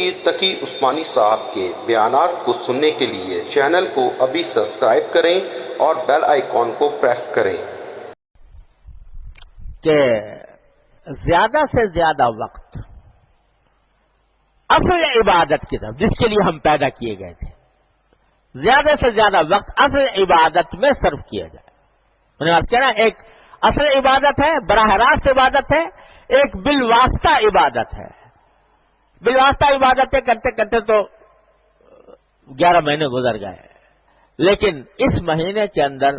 پیر تقی عثمانی صاحب کے بیانات کو سننے کے لیے چینل کو ابھی سبسکرائب کریں اور بیل آئیکن کو پریس کریں۔ کہ زیادہ سے زیادہ وقت اصل عبادت کی طرف، جس کے لیے ہم پیدا کیے گئے تھے، زیادہ سے زیادہ وقت اصل عبادت میں صرف کیا جائے۔ میں نے آپ کہنا، ایک اصل عبادت ہے، براہ راست عبادت ہے، ایک بالواسطہ عبادت ہے۔ بالواسطہ عبادتیں کرتے کرتے تو 11 مہینے گزر گئے، لیکن اس مہینے کے اندر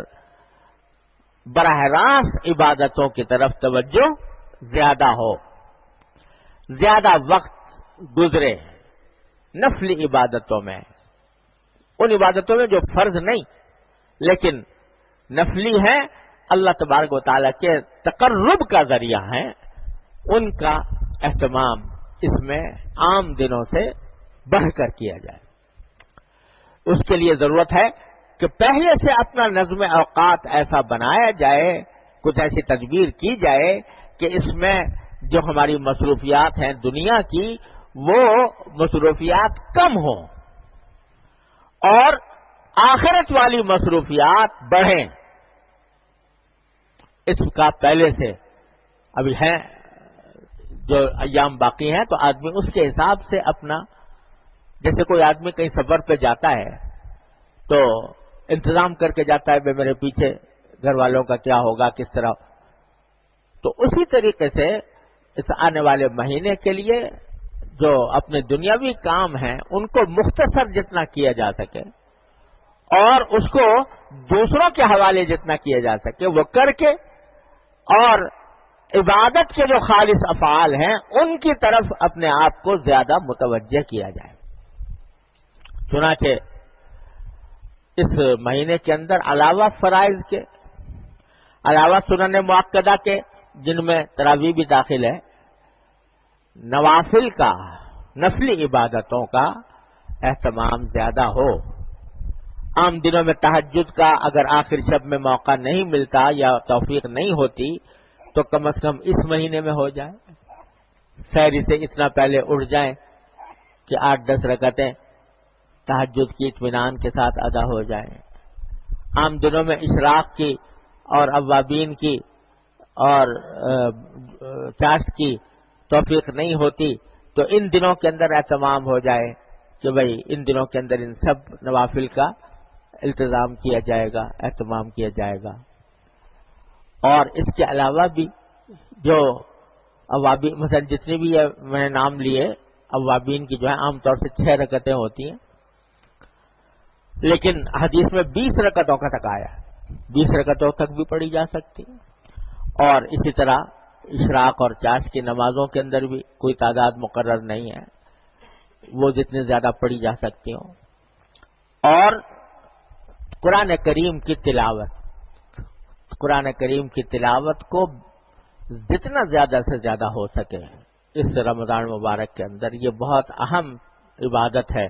براہ راست عبادتوں کی طرف توجہ زیادہ ہو، زیادہ وقت گزرے نفلی عبادتوں میں، ان عبادتوں میں جو فرض نہیں لیکن نفلی ہیں، اللہ تبارک و تعالیٰ کے تقرب کا ذریعہ ہیں، ان کا اہتمام اس میں عام دنوں سے بڑھ کر کیا جائے۔ اس کے لیے ضرورت ہے کہ پہلے سے اپنا نظم اوقات ایسا بنایا جائے، کچھ ایسی تدبیر کی جائے کہ اس میں جو ہماری مصروفیات ہیں دنیا کی، وہ مصروفیات کم ہوں اور آخرت والی مصروفیات بڑھیں۔ اس کا پہلے سے ابھی ہے، جو ایام باقی ہیں، تو آدمی اس کے حساب سے اپنا، جیسے کوئی آدمی کہیں سفر پہ جاتا ہے تو انتظام کر کے جاتا ہے، بے میرے پیچھے گھر والوں کا کیا ہوگا، کس طرح، تو اسی طریقے سے اس آنے والے مہینے کے لیے جو اپنے دنیاوی کام ہیں ان کو مختصر جتنا کیا جا سکے اور اس کو دوسروں کے حوالے جتنا کیا جا سکے وہ کر کے، اور عبادت کے جو خالص افعال ہیں ان کی طرف اپنے آپ کو زیادہ متوجہ کیا جائے۔ چنانچہ اس مہینے کے اندر علاوہ فرائض کے، علاوہ سنن مؤکدہ کے جن میں تراویح بھی داخل ہے، نوافل کا، نفلی عبادتوں کا اہتمام زیادہ ہو۔ عام دنوں میں تہجد کا اگر آخر شب میں موقع نہیں ملتا یا توفیق نہیں ہوتی تو کم از کم اس مہینے میں ہو جائے، سحری سے اتنا پہلے اٹھ جائیں کہ 8-10 رکعتیں تہجد کی اطمینان کے ساتھ ادا ہو جائیں۔ عام دنوں میں اشراق کی اور اوابین کی اور چاشت کی توفیق نہیں ہوتی تو ان دنوں کے اندر اہتمام ہو جائے کہ بھئی ان دنوں کے اندر ان سب نوافل کا التزام کیا جائے گا، اہتمام کیا جائے گا۔ اور اس کے علاوہ بھی جو اوابین، مثلا جتنی بھی میں نے نام لیے اوابین کی، جو ہے عام طور سے 6 رکعتیں ہوتی ہیں، لیکن حدیث میں 20 رکعتوں کا تک آیا ہے، 20 رکعتوں تک بھی پڑھی جا سکتی ہیں۔ اور اسی طرح اشراق اور چاشت کی نمازوں کے اندر بھی کوئی تعداد مقرر نہیں ہے، وہ جتنے زیادہ پڑھی جا سکتی ہوں۔ اور قرآن کریم کی تلاوت، قرآن کریم کی تلاوت کو جتنا زیادہ سے زیادہ ہو سکے اس رمضان مبارک کے اندر، یہ بہت اہم عبادت ہے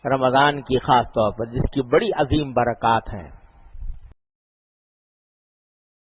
رمضان کی، خاص طور پر جس کی بڑی عظیم برکات ہیں۔